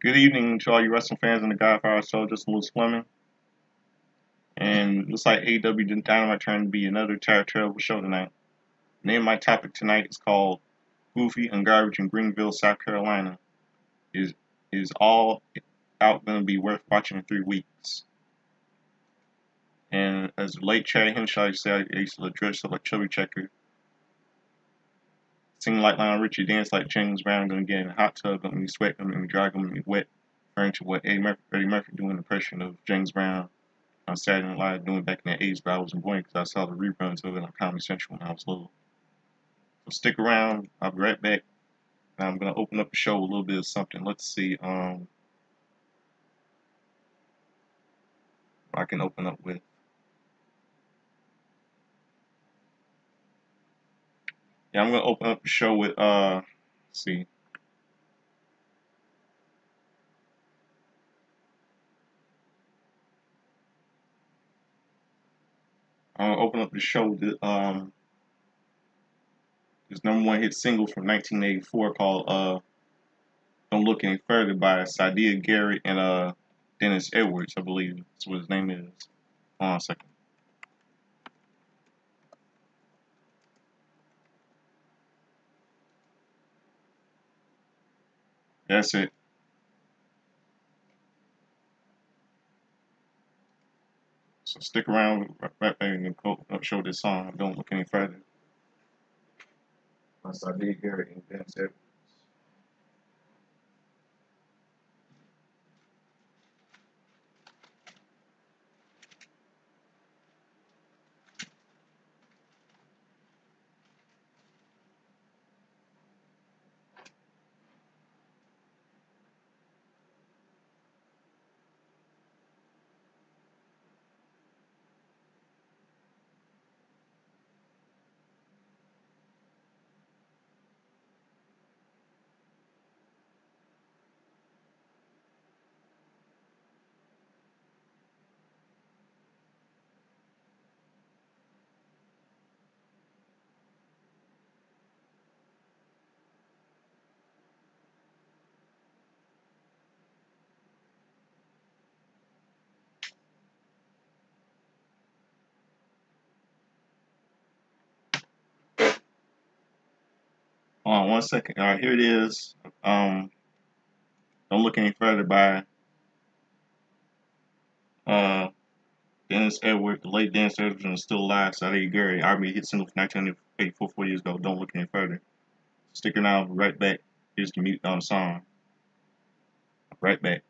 Good evening to all you wrestling fans and the Godfather Show. Just Lewis Fleming. And it looks like AEW Dynamite trying to be another terrible show tonight. The name of my topic tonight is called Goofy and Garbage in Greenville, South Carolina. Is all out going to be worth watching in 3 weeks? And as the late Chad Henshaw said, I used to dress up like Chubby Checker, sing like Lionel Richie, dance like James Brown, gonna get in a hot tub, gonna be sweat, gonna be dry, gonna be wet, referring to what Eddie Murphy doing an impression of James Brown on Saturday Night Live doing back in the 80s, but I wasn't born because I saw the reruns of it on Comedy Central when I was little. So stick around, I'll be right back. And I'm gonna open up the show with a little bit of something. Let's see what I can open up with. Yeah, I'm gonna open up the show with let's see. I'm gonna open up the show with his #1 hit single from 1984 called Don't Look Any Further by Sadia Garrett and Dennis Edwards, I believe that's what his name is. Hold on a second. That's it. So stick around right back and show this song. Don't look any further. By Sadia Garrett and Dennis Edwards. Hold on 1 second. All right, here it is. Don't look any further by uh Dennis Edwards, the late Dennis Edwards, and still alive. Sadia Garrett, R&B hit single from 1984, 4 years ago. Don't look any further. Stick around, right back. Here's the mute on the song. Right back.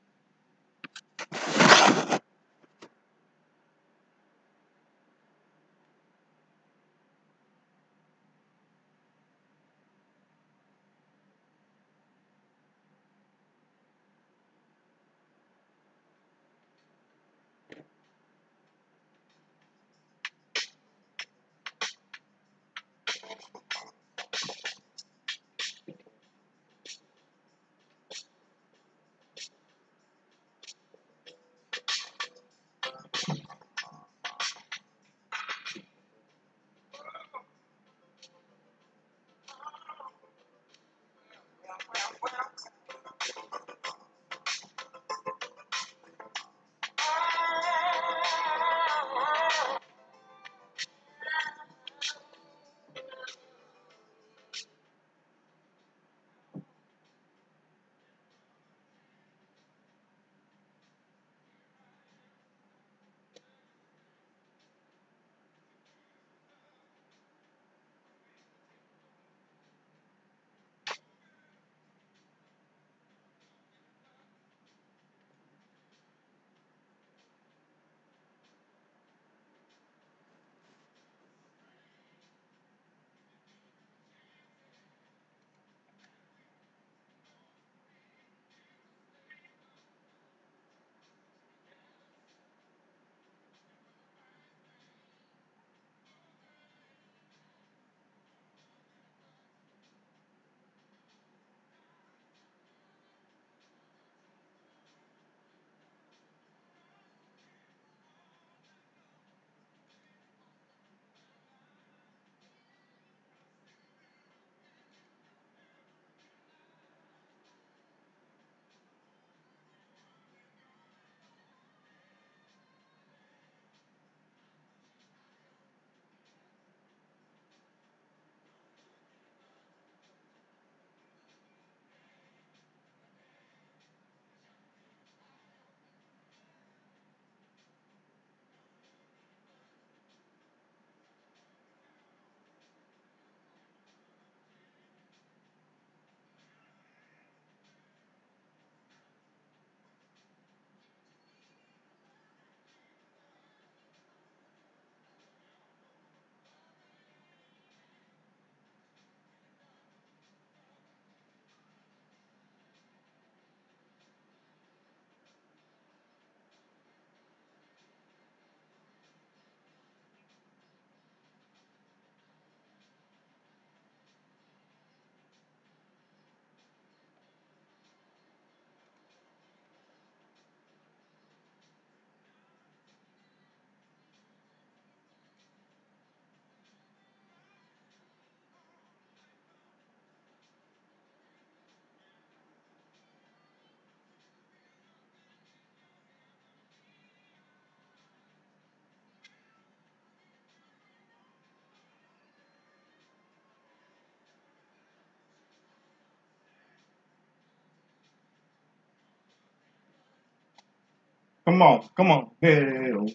Come on, come on. Dale,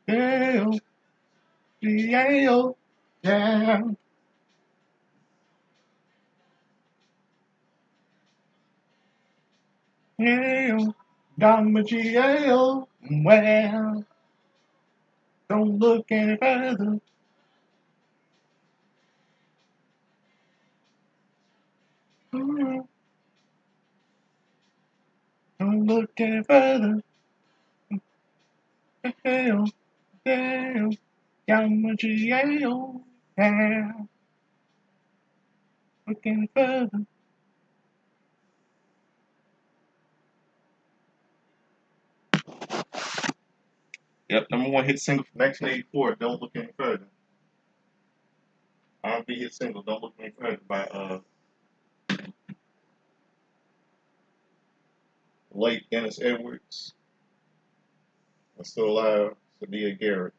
Dale, Dale, yeah. Dale, Dale, well, don't look any further. Don't look any further. Dale, Dale, Dale, yeah. Look any further. Yep, number one hit single from 1984. Don't look any further. R&B hit single. Don't look any further by late Dennis Edwards. And still alive, Sadia Garrett.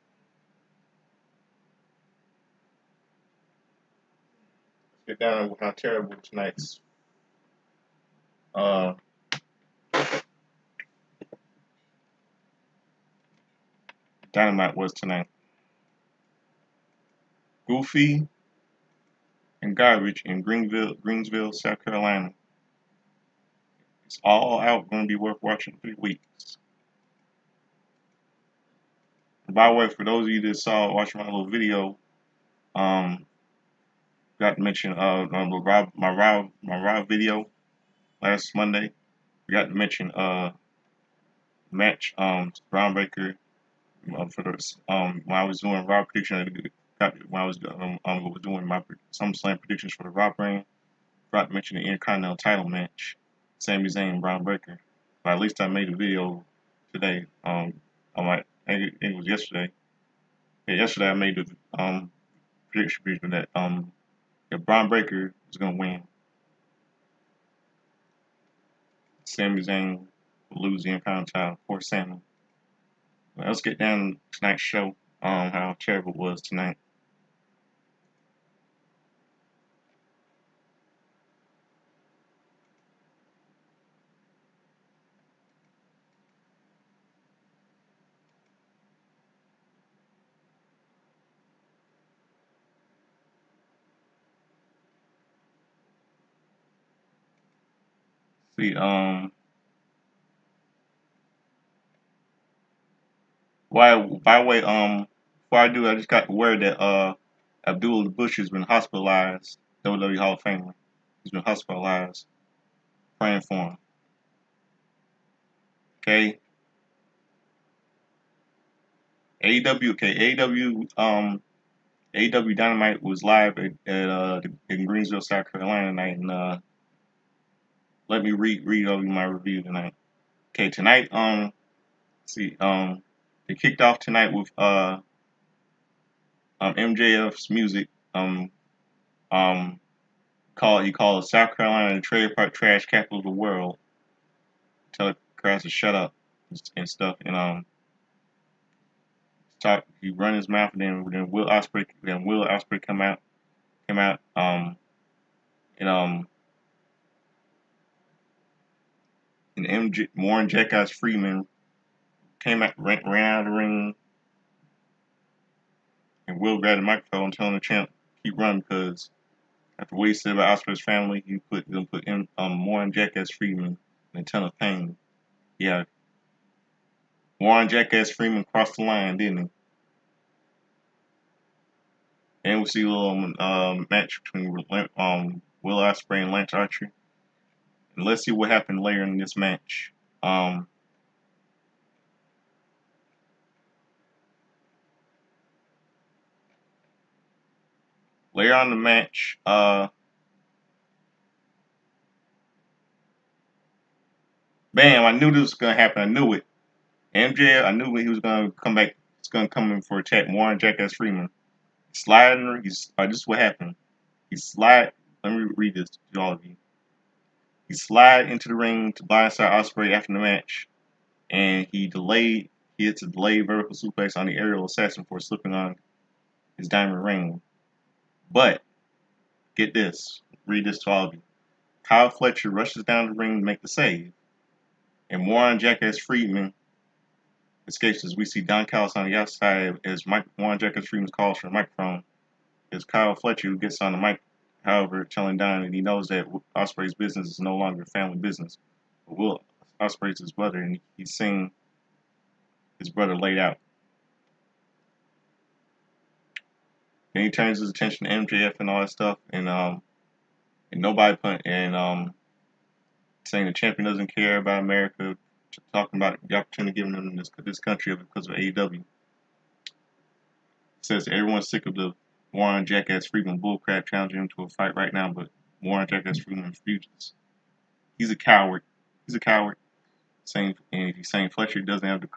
Let's get down with how terrible tonight's uh, Dynamite was tonight. Goofy and garbage in Greensville, South Carolina. It's all out. Going to be worth watching 3 weeks. And by the way, for those of you that saw watching my little video, got to mention my Rob video last Monday. Forgot to mention match Groundbreaker for the when I was doing Raw prediction when I was doing my SummerSlam predictions for the Raw brand. Forgot to mention the Intercontinental title match, Sami Zayn and Braun Breaker. But at least I made a video today. I think it was yesterday. Yeah, yesterday I made the prediction that Braun Breaker is gonna win. Sami Zayn will lose the Intercontinental title for Sami. Let's get down to tonight's show. How terrible it was tonight. See, by the way, before I do, I just got word that Abdullah the Butcher has been hospitalized. WWE Hall of Famer. He's been hospitalized. Praying for him. Okay. AEW Dynamite was live in Greenville, South Carolina tonight, and let me read over my review tonight. Okay, tonight, they kicked off tonight with MJF's music. He called South Carolina the trailer park trash capital of the world. Tell the crowd to shut up and stuff, and talk. He run his mouth, and then Will Ospreay came out, and and MJ Warren Jackass Freeman ran out of the ring, and Will grabbed the microphone, telling the champ keep running because after what he said about Ospreay's family, he put Warren Jackass Freeman in a ton of pain. Yeah, Warren Jackass Freeman crossed the line, didn't he? And we see a little match between Will Ospreay and Lance Archer. And let's see what happened later in this match. Later on in the match, bam! I knew this was gonna happen. I knew it. MJF, I knew he was gonna come back. He's gonna come in for attack Warren Jackass Freeman. Sliding. This is what happened. He slide. Let me read this to all of you. He slid into the ring to blindside Ospreay after the match, and he hits a delayed vertical suplex on the aerial assassin for slipping on his diamond ring. But get this. Read this to all of you. Kyle Fletcher rushes down the ring to make the save, and Warren Jackass Freeman escapes as we see Don Callis on the outside as Warren Jacobs Freeman calls for the microphone. It's Kyle Fletcher who gets on the mic, however, telling Don that he knows that Ospreay's business is no longer family business. But Will Ospreay's his brother, and he's seeing his brother laid out. Then he turns his attention to MJF and all that stuff, and nobody saying the champion doesn't care about America, talking about the opportunity given them in this country because of AEW. Says everyone's sick of the Warren Jackass Freeman bullcrap challenging him to a fight right now, but Warren Jackass Freeman refuses. He's a coward. He's a coward. And he's saying Fletcher doesn't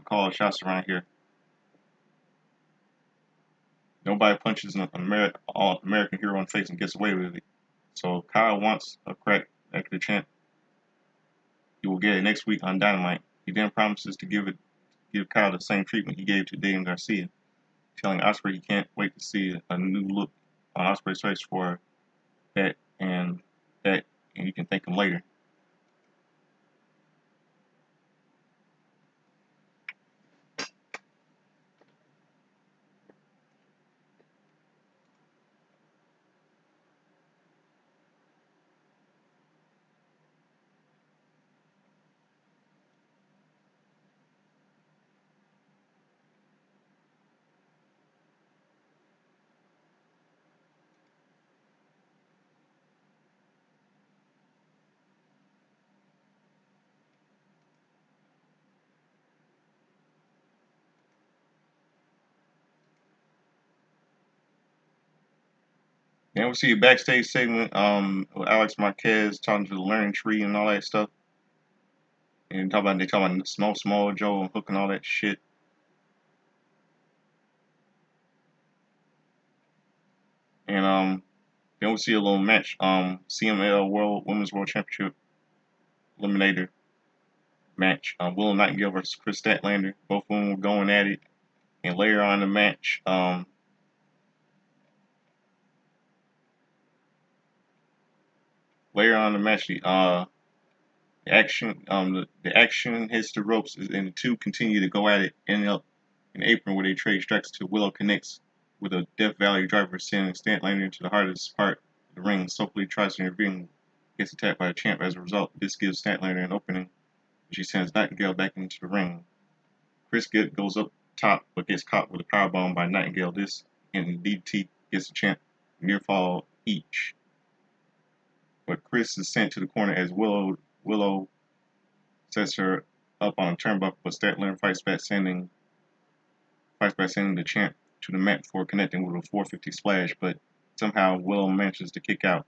call shots around here. Nobody punches an American hero in the face and gets away with it. So Kyle wants a crack at the champ. He will get it next week on Dynamite. He then promises to give Kyle the same treatment he gave to Dave Garcia, telling Ospreay he can't wait to see a new look on Ospreay's face for that, and you can thank him later. Then we see a backstage segment with Alex Marquez talking to the learning tree and all that stuff. And they talk about small Joe and Hook and all that shit. And then we see a little match. CML Women's World Championship Eliminator match. Willow Nightingale versus Chris Statlander. Both of them were going at it. And later on in the match, the action hits the ropes, and the two continue to go at it. Ending up in the apron where they trade strikes to Willow connects with a Death Valley driver, sending Statlander into the hardest part of the ring. Soapily tries to intervene, gets attacked by the champ. As a result, this gives Statlander an opening. She sends Nightingale back into the ring. Chris goes up top, but gets caught with a powerbomb by Nightingale. This and DDT gets the champ near fall each. But Chris is sent to the corner as Willow sets her up on a turnbuckle, but Statlander fights back, sending the champ to the mat before connecting with a 450 splash. But somehow Willow manages to kick out.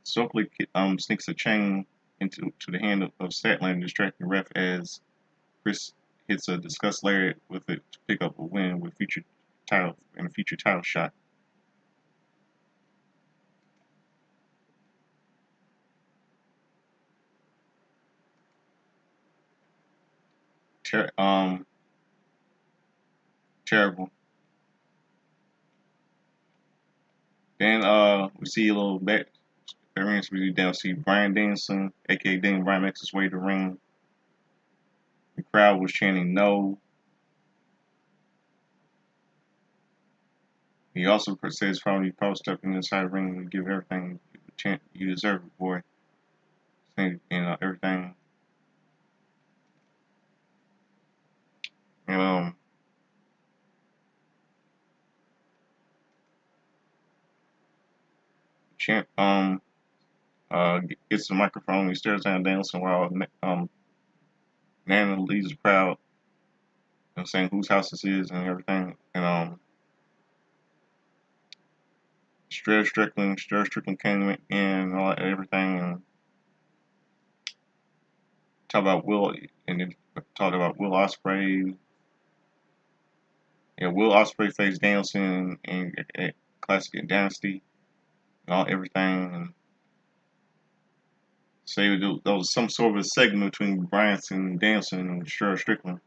Stokely sneaks a chain into the hand of Statlander, distracting the ref as Chris hits a discussed lariat with it to pick up a win with a future title shot. Terrible. Then we see a little back experience. We see Bryan Danielson, aka Daniel Bryan, makes his way to the ring. The crowd was chanting no. He also says probably stepping inside the ring and give everything the chant you deserve it, boy. And everything. And champ gets the microphone. He stares down Danielson while Nana leaves the crowd and saying whose house this is and everything. And Stir Strickland came in and all everything, and talked about Will Ospreay. Yeah, Will Ospreay faced Danielson in Classic Dynasty and all everything. And say there was some sort of a segment between Bryanson, Danielson, and Stir Strickland.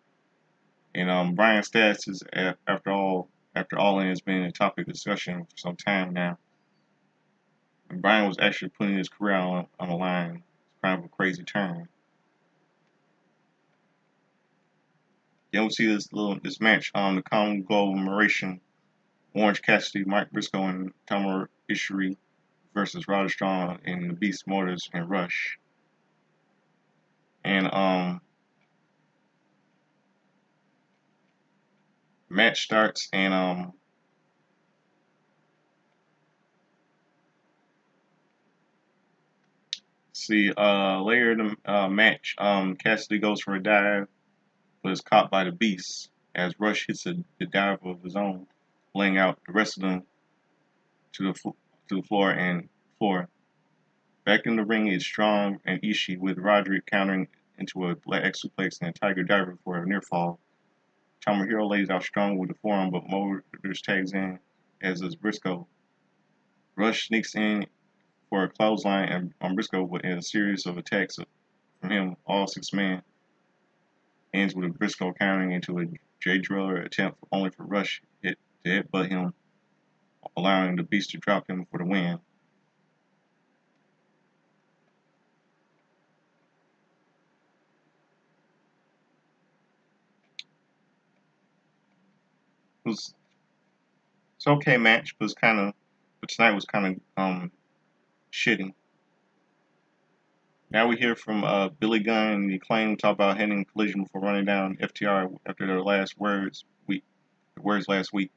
And Bryan's status is after all in has been a topic of discussion for some time now. And Bryan was actually putting his career on the line. It's kind of a crazy turn. Then we see this match on the conglomeration: Orange Cassidy, Mike Briscoe, and Tomohiro Ishii versus Roderick Strong and the Beast Motors and Rush. And match starts, and later in the match, Cassidy goes for a dive, but is caught by the Beast as Rush hits the dive of his own, laying out the rest of them to the floor and floor. Back in the ring is Strong and Ishii, with Roderick countering into a leg suplex and a Tiger Diver for a near fall. Tomohiro lays out Strong with the forearm, but Motors tags in, as does Briscoe. Rush sneaks in for a clothesline on Briscoe, but in a series of attacks from him, all 6 men, ends with a Briscoe countering into a J Driller attempt, only for Rush to headbutt him, allowing the Beast to drop him for the win. It's okay match, but tonight was kind of shitty. Now we hear from Billy Gunn and the Acclaim talk about heading Collision before running down FTR after their words last week.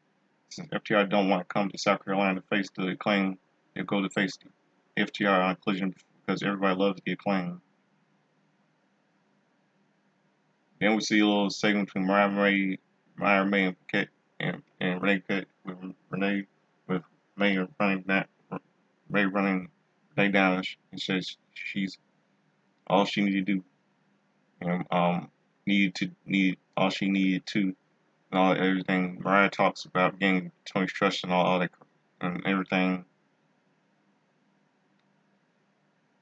Since FTR don't want to come to South Carolina to face the Acclaim, they'll go to face the FTR on Collision because everybody loves the Acclaim. Then we see a little segment between Mariah May and Paquette and Renee Paquette with May running Renee down, and says she's all she needed to do, and all she needed to, and all everything. Mariah talks about getting Tony's trust and all that and everything.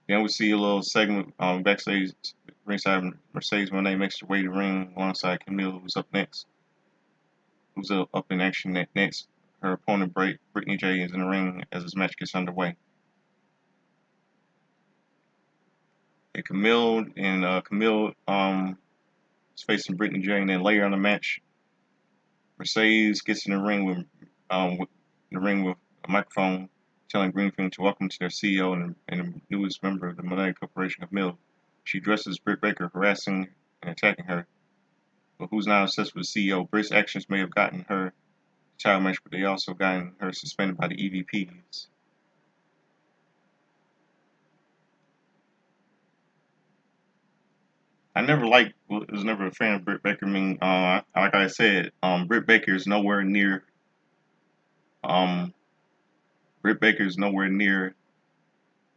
Then we see a little segment backstage ringside. Mercedes Moné makes her way to the ring alongside Camille, who's up in action next. Her opponent Brittany J is in the ring as this match gets underway. And Camille is facing Brittany J, and then later on the match, Mercedes gets in the ring with a microphone, telling Greenville to welcome to their CEO and the newest member of the Monet Corporation of Mill. She addresses Britt Baker, harassing and attacking her. But who's not obsessed with the CEO? Britt's actions may have gotten her the title match, but they also gotten her suspended by the EVPs. I was never a fan of Britt Baker. Like I said, Britt Baker is nowhere near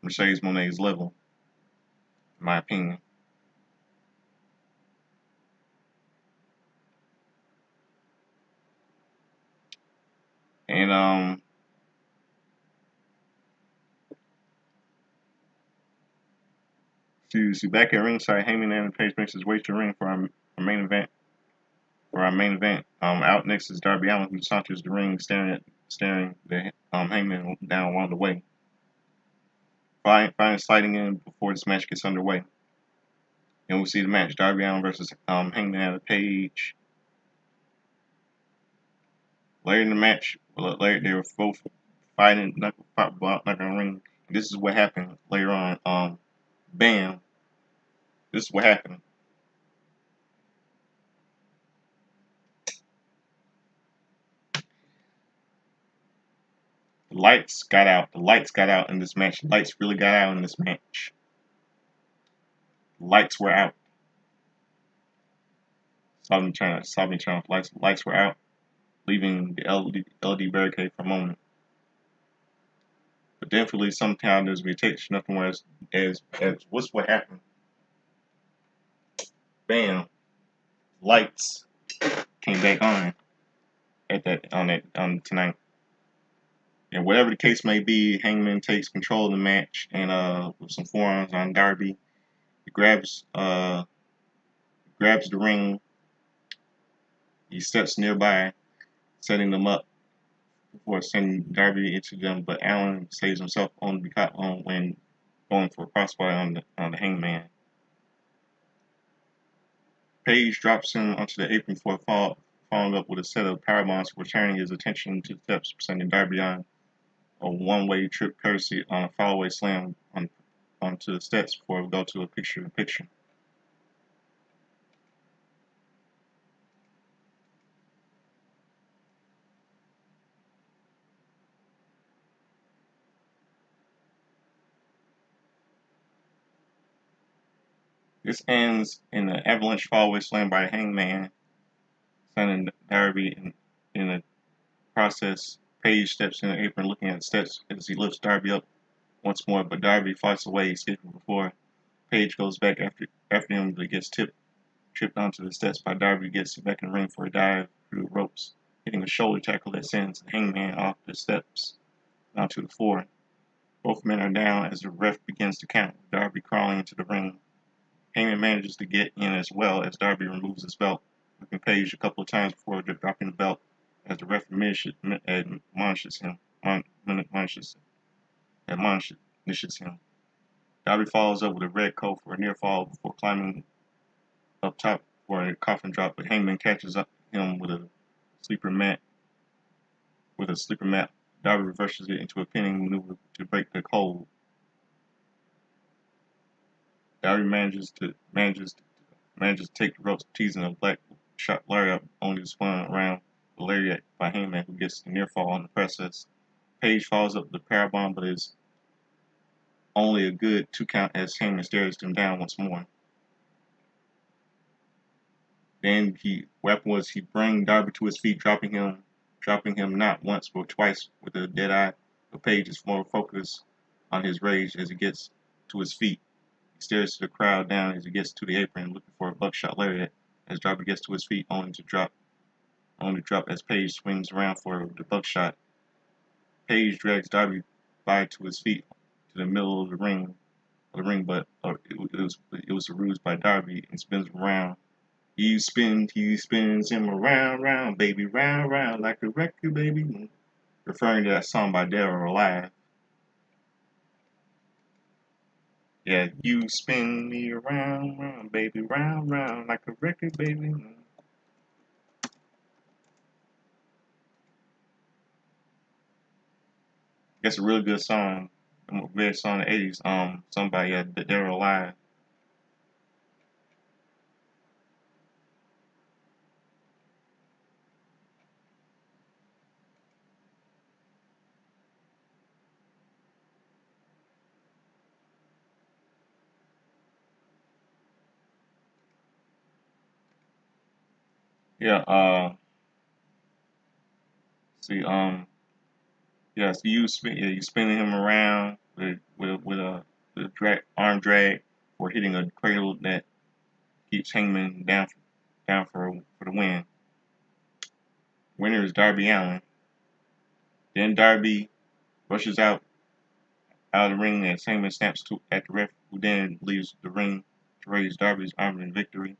Mercedes Moné's level, in my opinion. And see back at ringside, Heyman and Page makes his way to the ring for our main event. Out next is Darby Allin, who saunters the ring, staring the Heyman down along the way. Finally sliding in before this match gets underway. And we'll see the match: Darby Allin versus Heyman and Page. Later in the match, they were both fighting, not gonna ring. And this is what happened later on. Bam! This is what happened. The lights got out. The lights got out in this match. The lights really got out in this match. The lights were out. Stop me trying to. Lights were out, leaving the LED barricade for a moment. But thankfully, somehow there's mutation. Nothing more as what's what happened. Bam! Lights came back on on tonight. And whatever the case may be, Hangman takes control of the match and with some forearms on Darby. He grabs the ring. He steps nearby, setting them up before sending Darby into them, but Allin saves himself on when going for a crossbody on the Hangman. Page drops him onto the apron for a fall, following up with a set of powerbombs for turning his attention to the steps, sending Darby on a one-way trip courtesy on a fallaway slam onto the steps before we go to a picture-in-picture. This ends in an avalanche fallaway slam by Hangman, sending Darby in the process. Page steps in the apron looking at the steps as he lifts Darby up once more, but Darby fights away, escaping before Page goes back after him, but gets tripped onto the steps by Darby, gets back in the ring for a dive through the ropes, hitting a shoulder tackle that sends Hangman off the steps onto the floor. Both men are down as the ref begins to count, Darby crawling into the ring. Hangman manages to get in as well as Darby removes his belt, looking Page a couple of times before dropping the belt as the ref admonishes him. Darby follows up with a red coat for a near fall before climbing up top for a coffin drop, but Hangman catches up him with a sleeper mat. Darby reverses it into a pinning maneuver to break the hold. Darby manages to take the ropes, teasing a black shot lariat, only to spun around the lariat by Hangman, who gets the near fall in the process. Page follows up with the powerbomb, but is only a good 2 count as Hangman stares him down once more. Then he brings Darby to his feet, dropping him not once but twice with a dead eye. But Page is more focused on his rage as he gets to his feet. He stares to the crowd down as he gets to the apron, looking for a buckshot lariat. As Darby gets to his feet, only to drop as Page swings around for the buckshot. Page drags Darby by to his feet to the middle of the ring, but it was a ruse by Darby and spins him around. He spins him around, round, baby, round, round, like a record, baby. Referring to that song by Dead or Alive. Yeah, you spin me around, round, baby, round, round, like a record, baby. That's a really good song. A great song in the 80s. Sung by Dead or Alive. Yeah, see, so you spinning him around with a arm drag or hitting a cradle that keeps Hangman down for the win. Winner is Darby Allin. Then Darby rushes out of the ring as Hangman snaps at the ref, who then leaves the ring to raise Darby's arm in victory.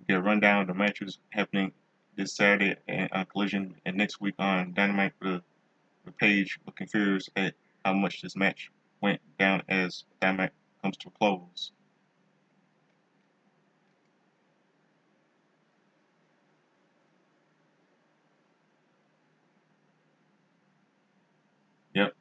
We get a rundown of the matches happening this Saturday on Collision and next week on Dynamite with Page looking furious at how much this match went down as Dynamite comes to a close. Yep.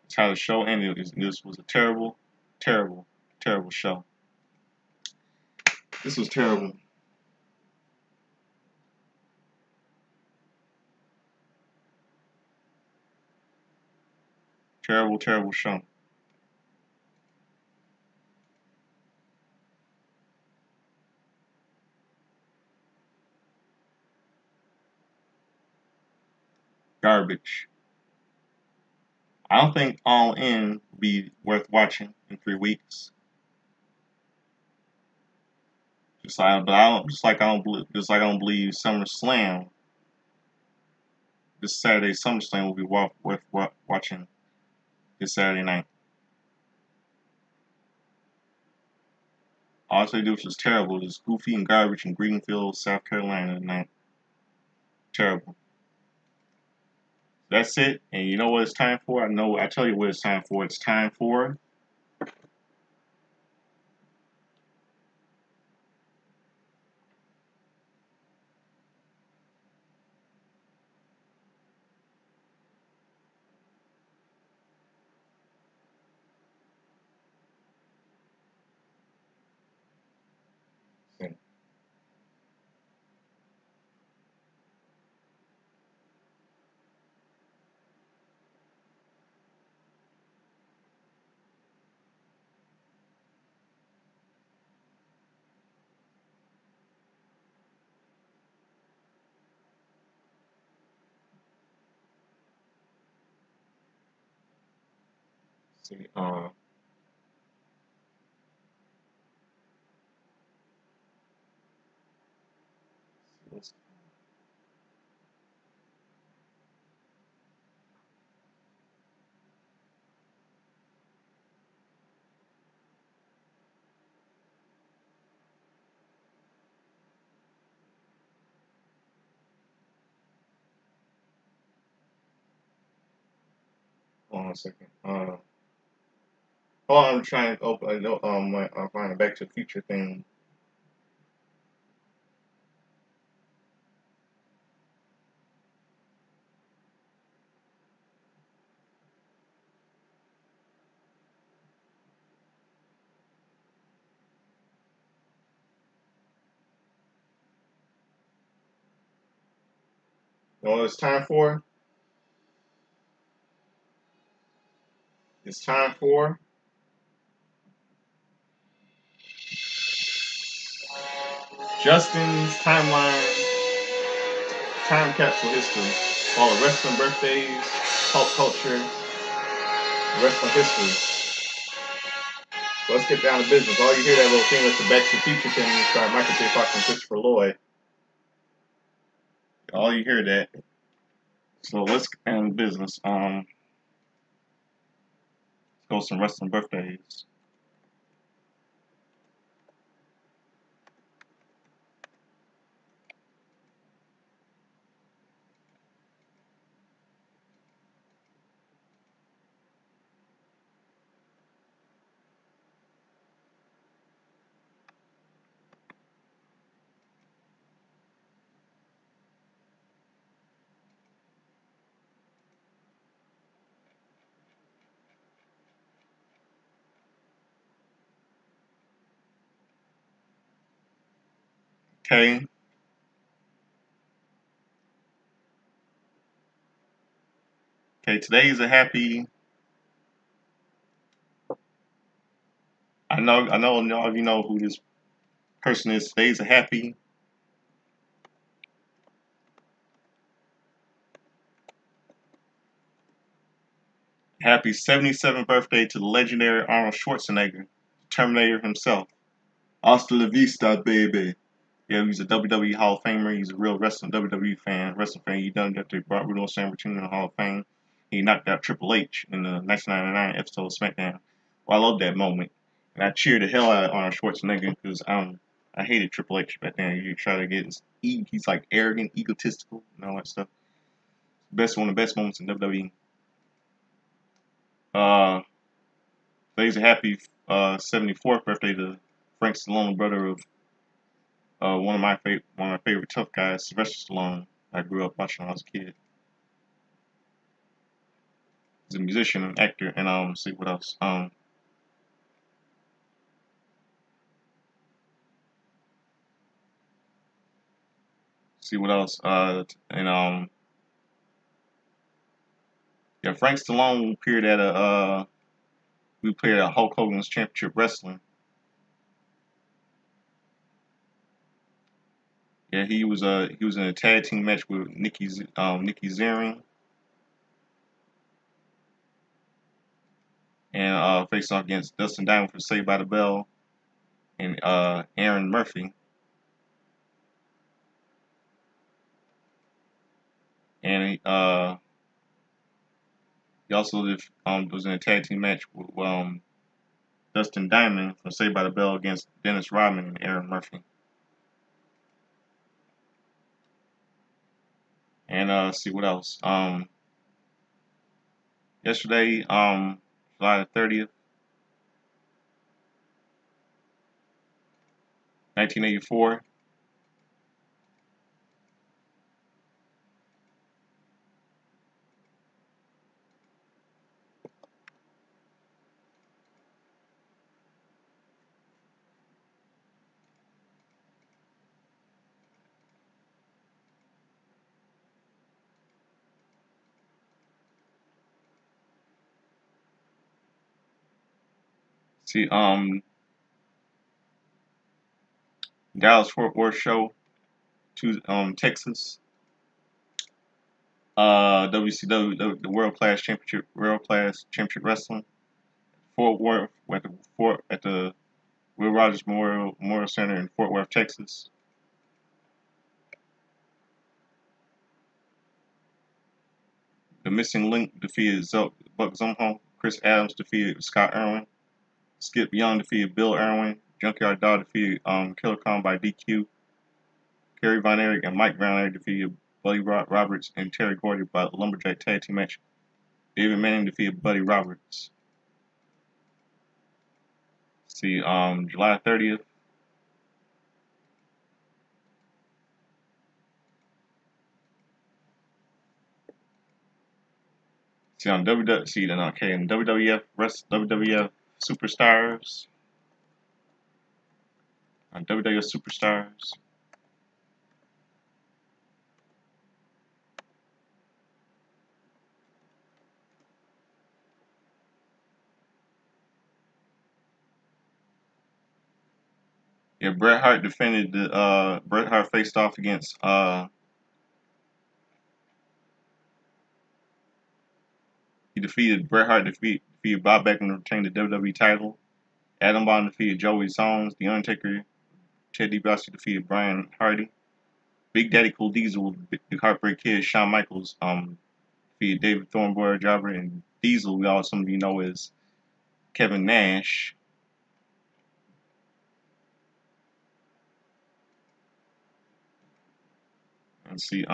That's how the show ended. This was a terrible, terrible, terrible show. This was terrible. Terrible, terrible show. Garbage. I don't think All In would be worth watching in 3 weeks. Just like I don't believe SummerSlam. This Saturday SummerSlam will be worth watching this Saturday night. All they do was just terrible. It was goofy and garbage in Greenville, South Carolina tonight. Terrible. That's it. And you know what it's time for? I tell you what it's time for. It's time for see, let's- hold on a second. Oh, I'm trying to open. I know. I'm finding a Back to the Future thing. You know what it's time for? It's time for Justin's time capsule history. All the wrestling birthdays, pop culture, wrestling history. So let's get down to business. All you hear that little thing with the Back to the Future thing, starring Michael J. Fox and Christopher Lloyd. All you hear that. So let's get down to business. Let's go some wrestling birthdays. Okay. Okay. Today's a happy. I know. All of you know who this person is. Today's a happy 77th birthday to the legendary Arnold Schwarzenegger, Terminator himself. Hasta la vista, baby. Yeah, he's a WWE Hall of Famer. He's a real WWE fan. Wrestling fan. He done that to brought Bruno Sammartino in the Hall of Fame. He knocked out Triple H in the 1999 episode of SmackDown. Well, I love that moment, and I cheered the hell out of Arnold Schwarzenegger because I hated Triple H back then. He tried to get he's like arrogant, egotistical, and all that stuff. One of the best moments in WWE. Uh, today's a happy 74th birthday to Frank Stallone, brother of one of my favorite tough guys, Sylvester Stallone. I grew up watching when I was a kid. He's a musician and actor, and see what else. See what else. And yeah, Frank Stallone appeared at a we played at Hulk Hogan's Championship Wrestling. Yeah, he was in a tag team match with Nikki Zaring and faced off against Dustin Diamond for Saved by the Bell and Aaron Murphy. And he also was in a tag team match with Dustin Diamond from Saved by the Bell against Dennis Rodman and Aaron Murphy. And see what else. Yesterday, July the 30th, 1984. See, Dallas Fort Worth show to Texas. WCW, the World Class Championship Wrestling. Fort Worth at the Will Rogers Memorial Center in Fort Worth, Texas. The Missing Link defeated Buck Zumho. Chris Adams defeated Scott Irwin. Skip Young defeated Bill Irwin. Junkyard Dog defeated Killer Khan by DQ. Kerry Von Erich and Mike Von Erich defeated Buddy Roberts and Terry Gordy by the Lumberjack Tag Team match. David Manning defeated Buddy Roberts. See, July 30th. See on WWF, see then okay, in WWF Superstars. On WWF Superstars. Yeah, Bret Hart defended the Bret Hart faced off against he defeated Bret Hart defeated Bob Backlund to retain the WWE title. Adam Bomb defeated Joey Zones. The Undertaker, Ted DiBiase defeated Brian Hardy. Big Daddy Cool Diesel, the Heartbreak Kid, Shawn Michaels defeated David Thornboy Jobber, and Diesel, some of you know, is Kevin Nash. And see,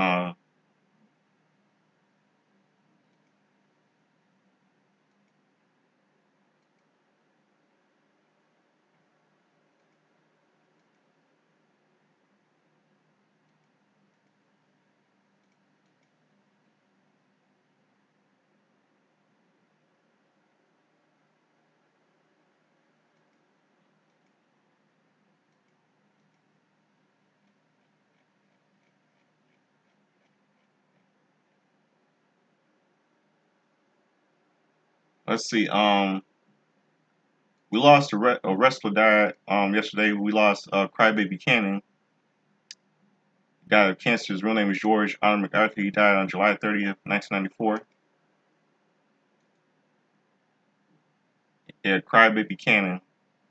let's see, we lost a wrestler died yesterday. We lost Crybaby Cannon. He died of cancer. His real name is George Honor MacArthur. He died on July 30th, 1994. Yeah, Crybaby Cannon.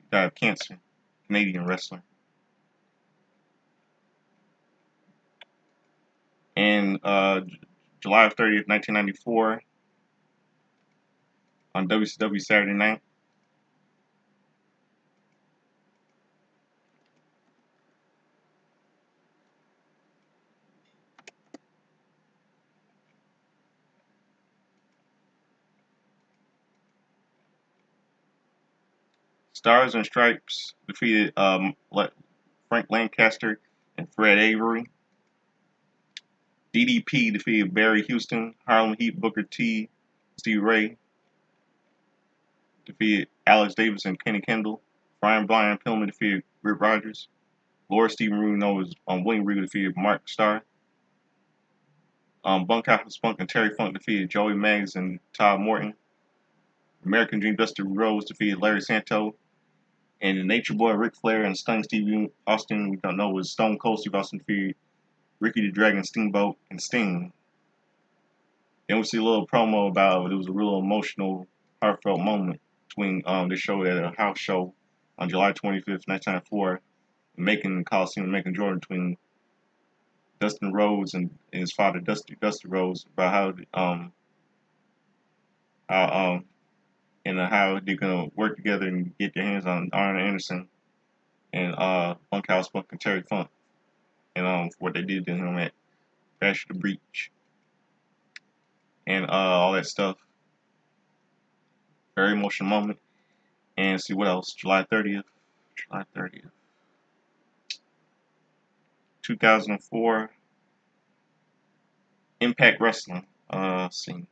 He died of cancer. Canadian wrestler. And July 30th, 1994, on WCW Saturday Night. Stars and Stripes defeated Frank Lancaster and Fred Avery. DDP defeated Barry Houston. Harlem Heat, Booker T, Steve Ray defeated Alex Davis and Kenny Kendall. Brian Pillman defeated Rip Rogers. Laura Stephen Rude known as William Regal defeated Mark Starr. Bunkhouse Spunk and Terry Funk defeated Joey Maggs and Todd Morton. American Dream Dusty Rhodes defeated Larry Santo. And the Nature Boy Ric Flair and Stunning Steve Austin, we don't know, was Stone Cold Steve Austin defeated Ricky the Dragon Steamboat and Sting. Then we see a little promo about it was a real emotional, heartfelt moment between this show at a house show on July 25th, 1994, Macon Coliseum, Macon, Georgia, between Dustin Rhodes and his father, Dusty Rhodes, about how how they're gonna work together and get their hands on Arn Anderson and Bunkhouse Spunk and Terry Funk, and what they did to him at Bash the Breach and all that stuff. Very emotional moment. And see what else? July 30th. July 30th. 2004. Impact Wrestling. See.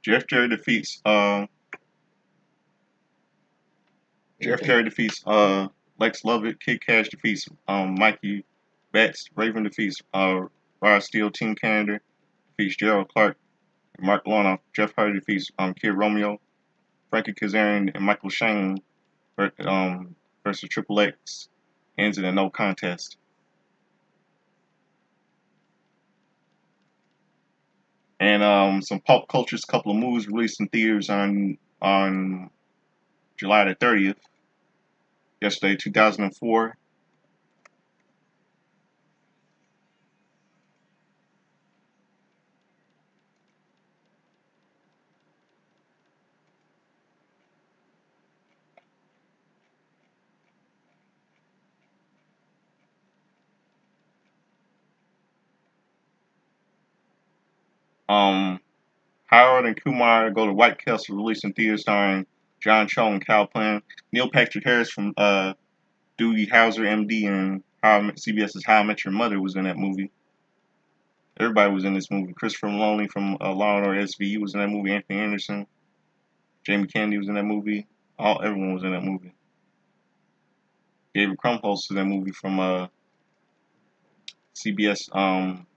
Jeff Jarrett defeats Lex Lovett. Kid Cash defeats Mikey Betts. Raven defeats Rod Steele. Team Canada defeats Gerald Clark. Mark Lawnoff. Jeff Hardy defeats Kid Romeo. Frankie Kazarian and Michael Shane versus Triple X ends in a no contest. And some pop culture's couple of movies released in theaters on July the 30th. Yesterday, 2004. Um, Howard and Kumar Go to White Castle released in theaters starring John Cho and Cal Penn. Neil Patrick Harris from Doogie Howser, MD, and CBS's How I Met Your Mother was in that movie. Everybody was in this movie. Christopher Maloney from Law and Order SVU was in that movie. Anthony Anderson, Jamie Kennedy was in that movie. Everyone was in that movie. David Krumholtz was in that movie from CBS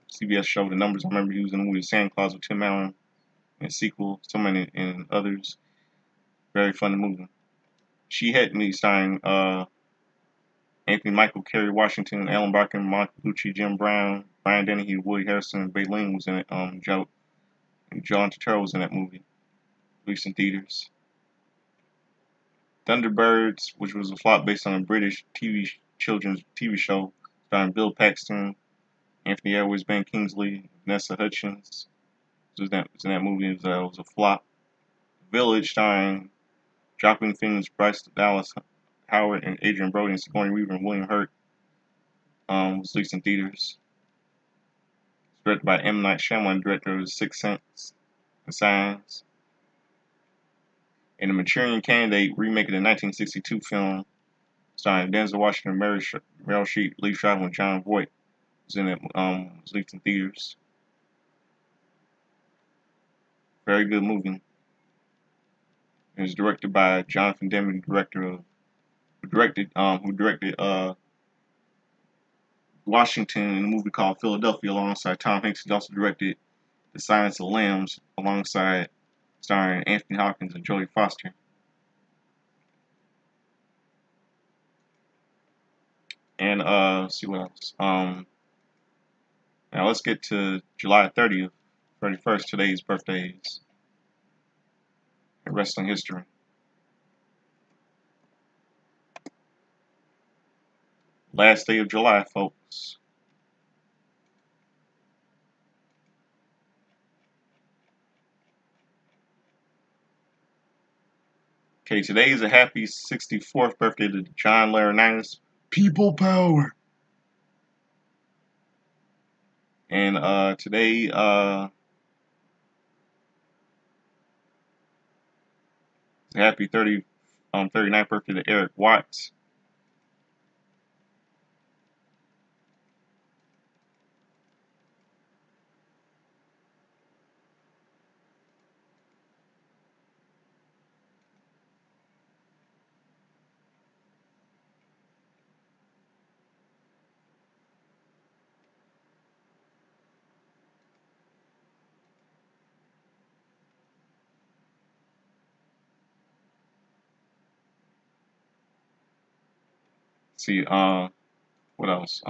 CBS show The Numbers. I remember he was in the movie Santa Claus with Tim Allen and sequel. So many and others. Very funny movie. She Had Me starring Anthony Michael, Kerry Washington, Alan Barker, Monica Bellucci, Jim Brown, Brian Dennehy, Woody Harrelson, and Baleen was in it. John Turturro was in that movie. Released in theaters. Thunderbirds, which was a flop based on a British children's TV show starring Bill Paxton, Anthony Edwards, Ben Kingsley, Vanessa Hudgens. Was in that movie. It was a flop. Village, starring Joaquin Phoenix, Bryce Dallas Howard, and Adrian Brody, and Sigourney Weaver, and William Hurt. Was released in theaters. It's directed by M. Night Shyamalan, director of Sixth Sense and Signs. And the Manchurian Candidate remake of the 1962 film starring Denzel Washington, Meryl Streep, Lee Striving, and John Voight was in it. Was released in theaters. Very good movie. It was directed by Jonathan Demme, who directed Washington in a movie called Philadelphia alongside Tom Hanks. He also directed The Silence of the Lambs alongside starring Anthony Hopkins and Jodie Foster. And see what else. Now let's get to July 30th, 31st, today's birthdays in wrestling history. Last day of July, folks. Okay, today is a happy 64th birthday to John Laurinaitis. People power. And today, it's a happy 39th birthday to Eric Watts. See, what else?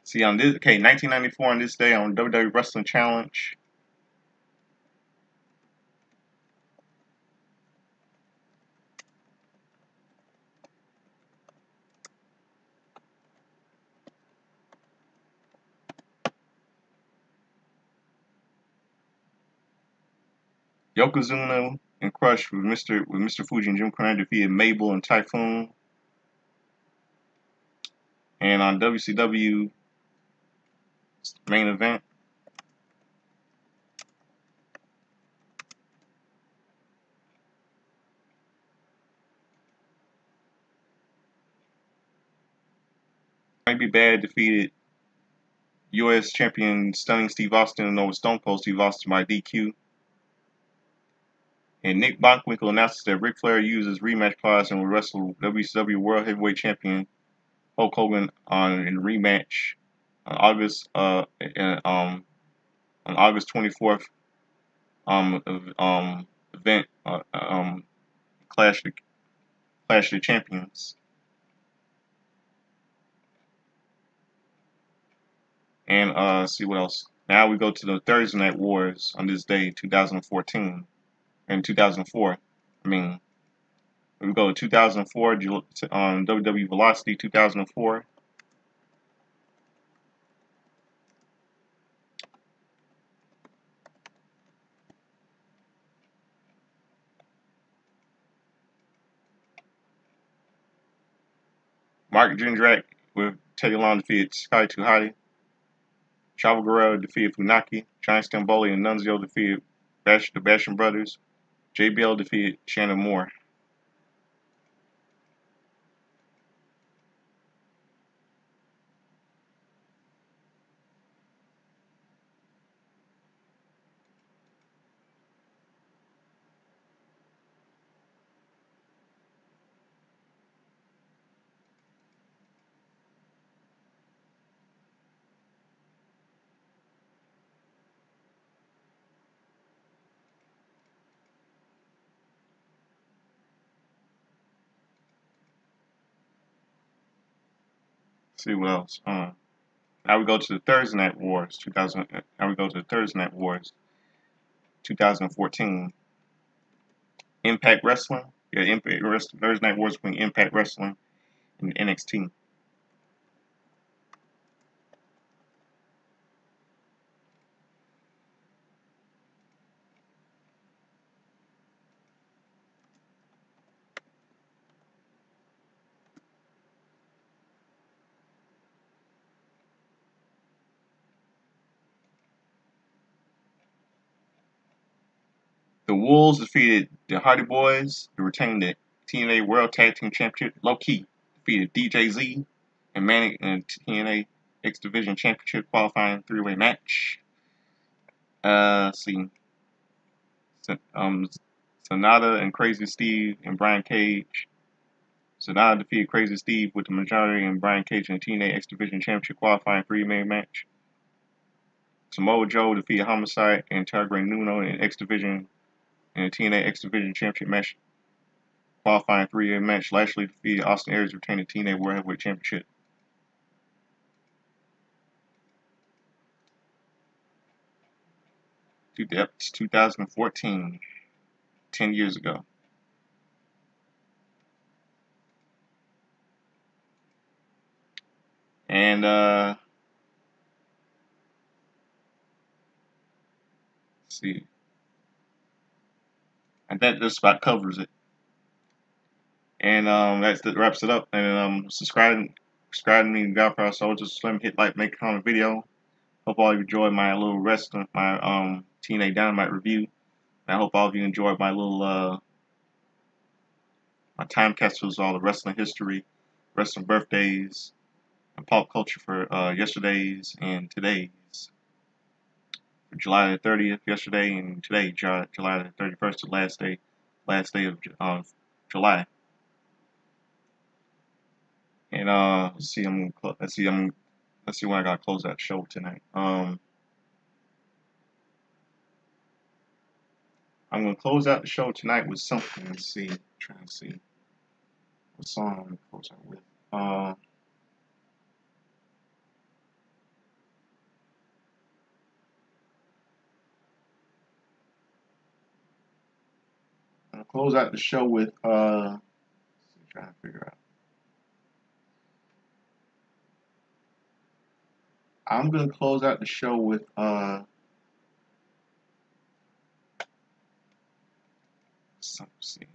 See, on this, okay, 1994 on this day on WWE Wrestling Challenge. Yokozuna and Crush with Mr. Fuji and Jim Cornette defeated Mabel and Typhoon. And on WCW main event, Might Be Bad defeated U.S. champion Stunning Steve Austin over Stone Cold Steve Austin by DQ. And Nick Bockwinkel announces that Ric Flair uses rematch clause and will wrestle WCW World Heavyweight Champion Hulk Hogan in rematch on August 24th event Clash of the Champions. And let's see what else. Now we go to the Thursday Night Wars on this day, 2014 and 2004. I mean, we go to 2004 on WWE Velocity 2004. Mark Jindrak with Teddy Long defeated Sky Too Hottie. Chavo Guerrero defeated Funaki. Giant Stamboli and Nunzio defeated the Basham Brothers. JBL defeated Shannon Moore. Let's see what else. Now we go to the Thursday Night Wars 2000. Now we go to the Thursday Night Wars 2014. Impact Wrestling. Yeah, Impact Wrestling. Thursday Night Wars between Impact Wrestling and NXT. The Wolves defeated the Hardy Boys to retain the TNA World Tag Team Championship. Low Key defeated DJZ and Manic in a TNA X Division Championship qualifying three-way match. Let's see. Sonata and Crazy Steve and Brian Cage. Sonata defeated Crazy Steve with the majority and Brian Cage in the TNA X Division Championship qualifying three-way match. Samoa Joe defeated Homicide and Tigre Nuno in X Division in the TNA X Division Championship match qualifying three-way match. Lashley defeated Austin Aries to retain the TNA World Heavyweight Championship. It's 2014, 10 years ago. And let's see. And that just about covers it. And that wraps it up. And subscribe to me, Godfather Soldiers. Let me hit like, make a comment video. Hope all of you enjoyed my little wrestling, my TNA Dynamite review. And I hope all of you enjoyed my little my time capsules, all the wrestling history, wrestling birthdays, and pop culture for yesterday's and today's. For July the 30th yesterday and today, July the 31st, the last day of July. And let's see when I gotta close that show tonight. I'm gonna close out the show tonight with something. Let's see, trying to see what song I'm gonna close out with. gonna close out the show with trying to figure out. I'm gonna close out the show with let's see.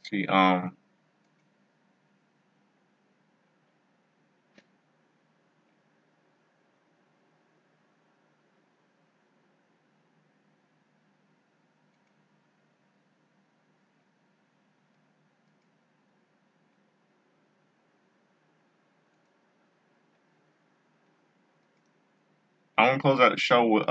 See, I'm gonna close out the show with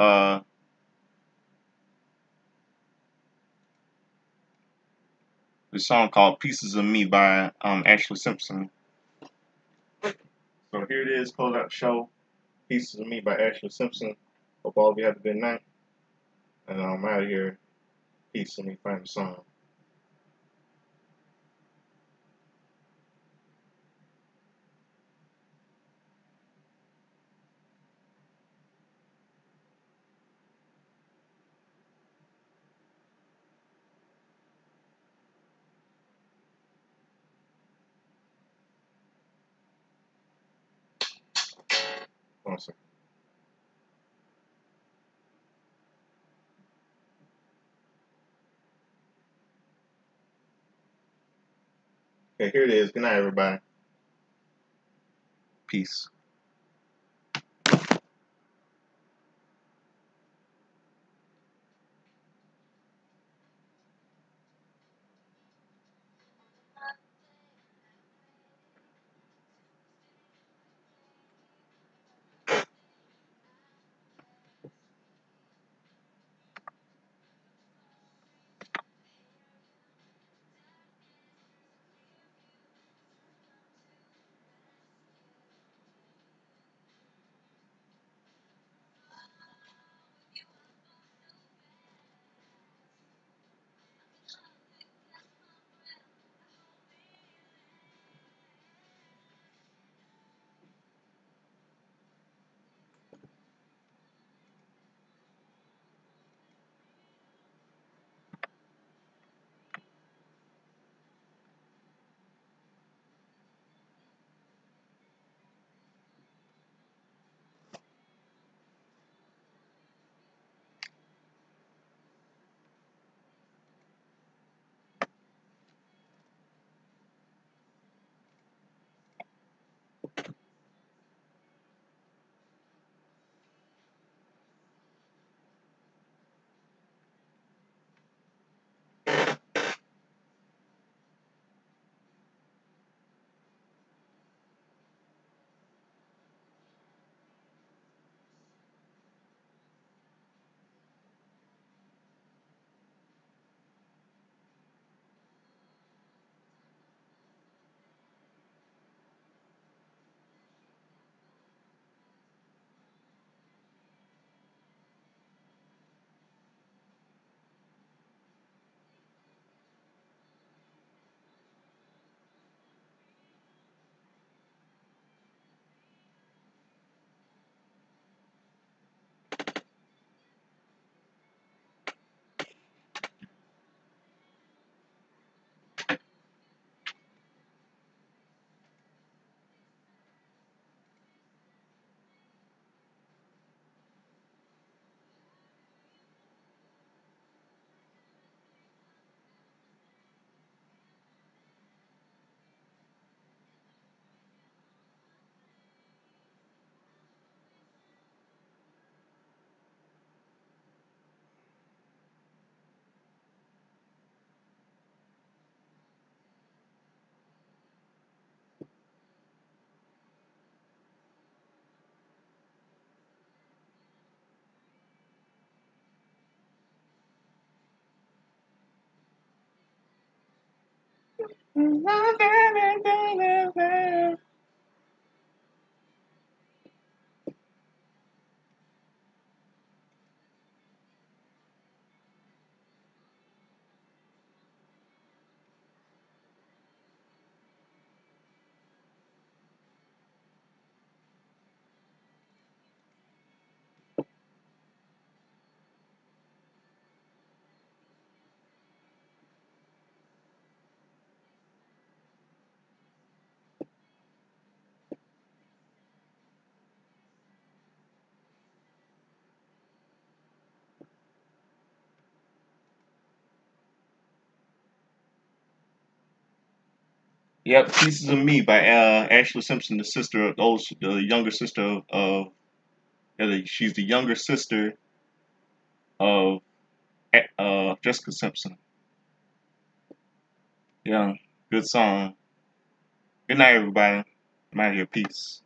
this song called "Pieces of Me" by Ashley Simpson. So here it is, close out the show. "Pieces of Me" by Ashley Simpson. Hope all of you have a good night. And I'm out of here. Peace. Let me find the song. One second. Okay, here it is. Good night, everybody. Peace. Yep, Pieces of Me by Ashley Simpson, the sister of the younger sister she's the younger sister of Jessica Simpson. Yeah, good song. Good night, everybody. I'm out here. Peace.